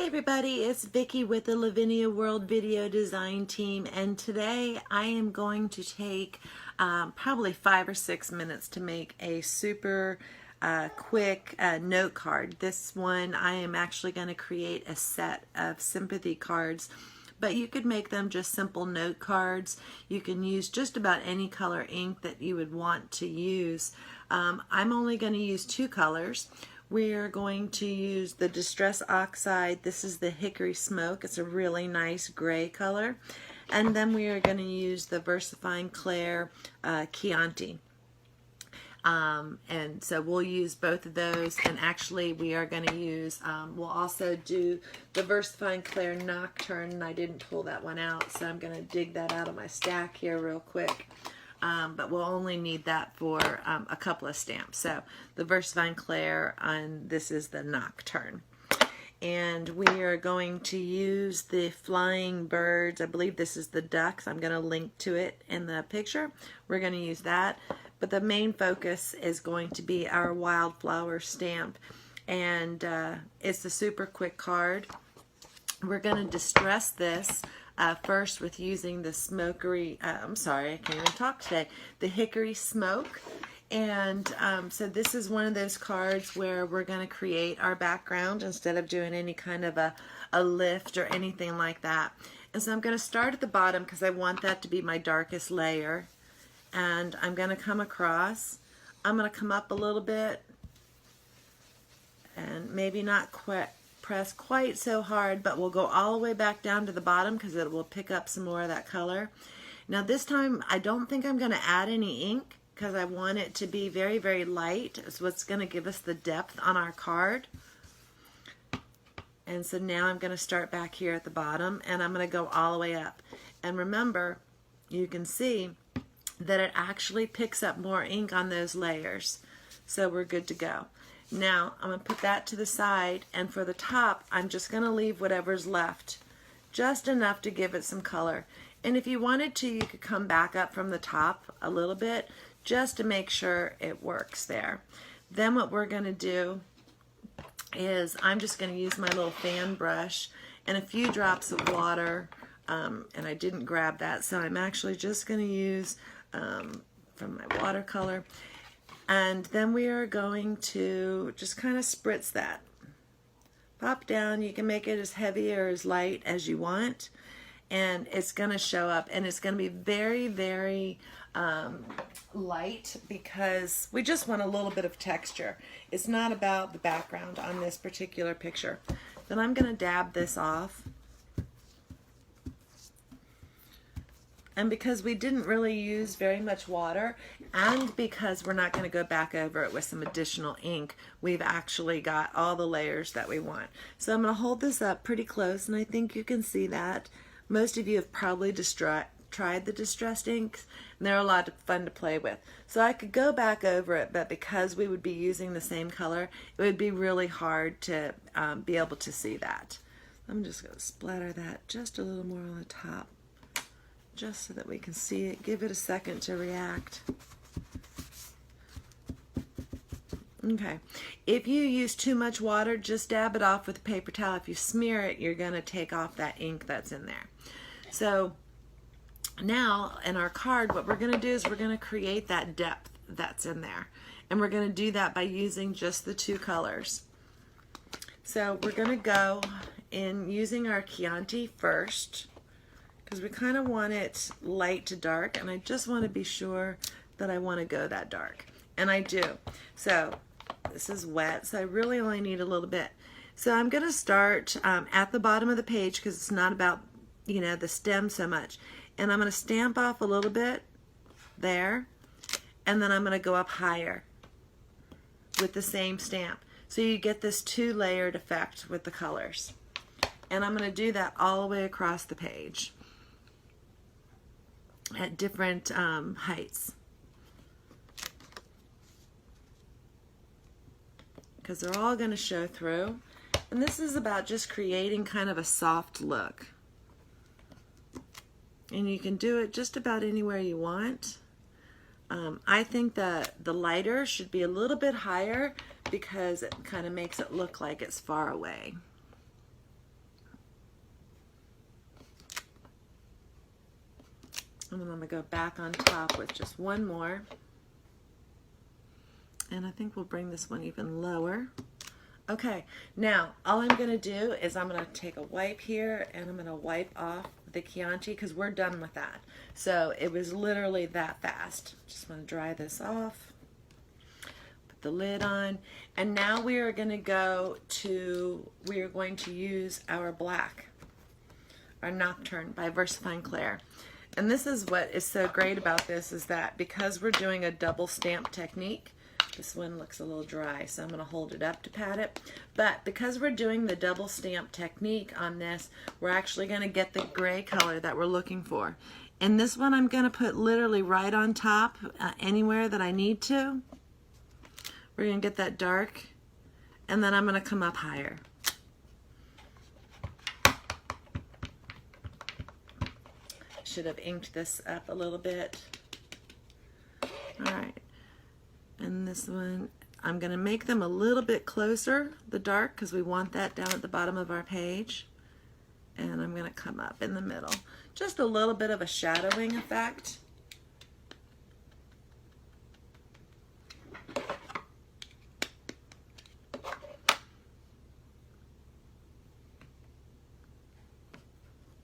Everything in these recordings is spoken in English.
Hey everybody, it's Vicki with the Lavinia World Video Design Team, and today I am going to take probably 5 or 6 minutes to make a super quick note card. This one I am actually going to create a set of sympathy cards, but you could make them just simple note cards. You can use just about any color ink that you would want to use. I'm only going to use 2 colors. We're going to use the Distress Oxide. This is the Hickory Smoke. It's a really nice gray color. And then we are going to use the VersaFine Clair Chianti. And so we'll use both of those, and actually we are going to use, we'll also do the VersaFine Clair Nocturne, and I didn't pull that one out, so I'm going to dig that out of my stack here real quick. But we'll only need that for a couple of stamps. So the VersaFine Clair, and this is the Nocturne. And we are going to use the Flying Birds. I believe this is the ducks. I'm going to link to it in the picture. We're going to use that. But the main focus is going to be our Wildflower stamp. And it's a super quick card. We're going to distress this first with using the smokery, I'm sorry, I can't even talk today, the Hickory Smoke. And so this is one of those cards where we're going to create our background instead of doing any kind of a lift or anything like that. And so I'm going to start at the bottom because I want that to be my darkest layer. And I'm going to come across. I'm going to come up a little bit and maybe not quite press quite so hard, but we'll go all the way back down to the bottom because it will pick up some more of that color. Now this time I don't think I'm going to add any ink because I want it to be very, very light. It's what's going to give us the depth on our card. And so now I'm going to start back here at the bottom, and I'm going to go all the way up. And remember, you can see that it actually picks up more ink on those layers. So we're good to go. Now I'm going to put that to the side, and for the top I'm just going to leave whatever's left, just enough to give it some color. And if you wanted to, you could come back up from the top a little bit just to make sure it works there. Then what we're going to do is I'm just going to use my little fan brush and a few drops of water, and I didn't grab that, so I'm actually just going to use from my watercolor. And then we are going to just kind of spritz that. Pop down. You can make it as heavy or as light as you want. And it's going to show up. And it's going to be very, very light because we just want a little bit of texture. It's not about the background on this particular picture. Then I'm going to dab this off. And because we didn't really use very much water, and because we're not going to go back over it with some additional ink, we've actually got all the layers that we want. So I'm going to hold this up pretty close, and I think you can see that. Most of you have probably tried the distressed inks, and they're a lot of fun to play with. So I could go back over it, but because we would be using the same color, it would be really hard to be able to see that. I'm just going to splatter that just a little more on the top, just so that we can see it. Give it a second to react. Okay, if you use too much water, just dab it off with a paper towel. If you smear it, you're going to take off that ink that's in there. So now in our card, what we're going to do is we're going to create that depth that's in there. And we're going to do that by using just the 2 colors. So we're going to go in using our Chianti first, because we kind of want it light to dark, and I just want to be sure that I want to go that dark. And I do. So this is wet, so I really only need a little bit. So I'm going to start at the bottom of the page because it's not about, you know, the stem so much. And I'm going to stamp off a little bit there, and then I'm going to go up higher with the same stamp. So you get this 2-layered effect with the colors. And I'm going to do that all the way across the page at different heights, because they're all going to show through. And this is about just creating kind of a soft look, and you can do it just about anywhere you want. I think that the lighter should be a little bit higher because it kind of makes it look like it's far away. And then I'm going to go back on top with just one more. And I think we'll bring this one even lower. Okay, now all I'm going to do is I'm going to take a wipe here and I'm going to wipe off the Chianti because we're done with that. So it was literally that fast. Just want to dry this off. Put the lid on. And now we are going to use our black, our Nocturne by VersaFine Claire. And this is what is so great about this is that because we're doing a double stamp technique, this one looks a little dry, so I'm going to hold it up to pat it. But because we're doing the double stamp technique on this, we're actually going to get the gray color that we're looking for. And this one I'm going to put literally right on top, anywhere that I need to. We're going to get that dark, and then I'm going to come up higher. Should have inked this up a little bit. All right. And this one, I'm going to make them a little bit closer, the dark, because we want that down at the bottom of our page. And I'm going to come up in the middle. Just a little bit of a shadowing effect.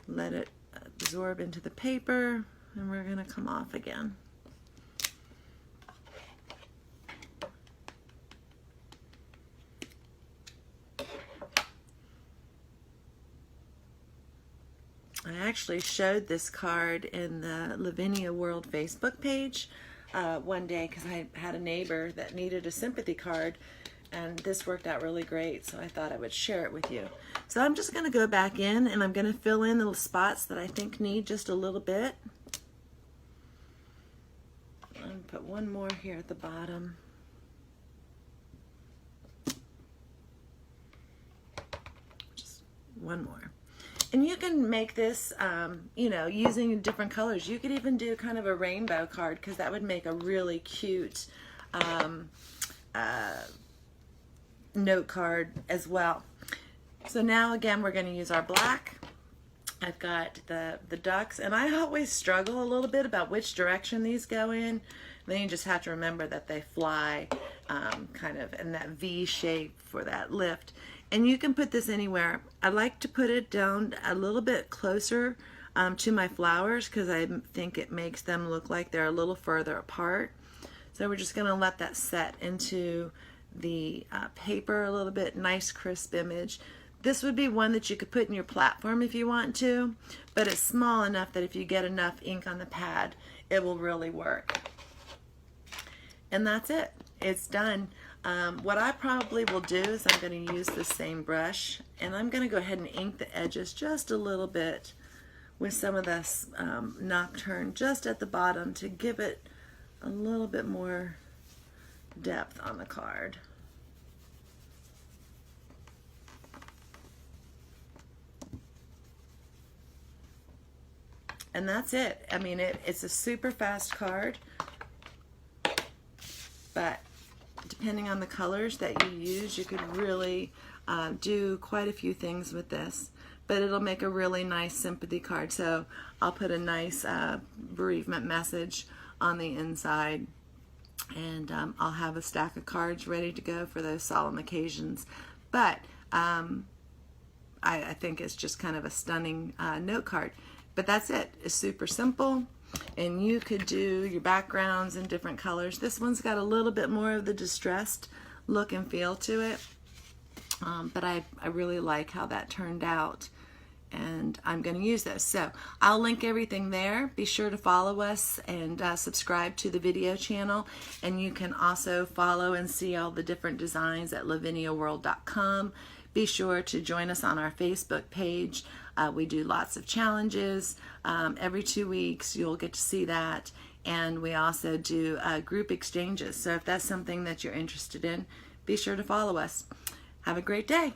Let it absorb into the paper, and we're going to come off again. I actually showed this card in the Lavinia World Facebook page one day because I had a neighbor that needed a sympathy card, and this worked out really great, so I thought I would share it with you. So I'm just going to go back in and I'm going to fill in the spots that I think need just a little bit. I'm going to put one more here at the bottom. Just one more. And you can make this, you know, using different colors. You could even do kind of a rainbow card because that would make a really cute note card as well. So now again, we're going to use our black. I've got the ducks, and I always struggle a little bit about which direction these go in. And then you just have to remember that they fly kind of in that V shape for that lift. And you can put this anywhere. I like to put it down a little bit closer to my flowers because I think it makes them look like they're a little further apart. So we're just going to let that set into the paper a little bit. Nice crisp image. This would be one that you could put in your platform if you want to, but it's small enough that if you get enough ink on the pad, it will really work. And that's it. It's done. What I probably will do is I'm going to use the same brush, and I'm going to go ahead and ink the edges just a little bit with some of this Nocturne just at the bottom to give it a little bit more depth on the card. And that's it. I mean, it's a super fast card, but depending on the colors that you use, you could really do quite a few things with this. But it'll make a really nice sympathy card. So I'll put a nice bereavement message on the inside, and I'll have a stack of cards ready to go for those solemn occasions. But I think it's just kind of a stunning note card. But that's it. It's super simple, and you could do your backgrounds in different colors. This one's got a little bit more of the distressed look and feel to it, but I really like how that turned out, and I'm going to use this. So I'll link everything there. Be sure to follow us and subscribe to the video channel, and you can also follow and see all the different designs at laviniaworld.com. Be sure to join us on our Facebook page. We do lots of challenges. Every 2 weeks you'll get to see that. And we also do group exchanges. So if that's something that you're interested in, be sure to follow us. Have a great day.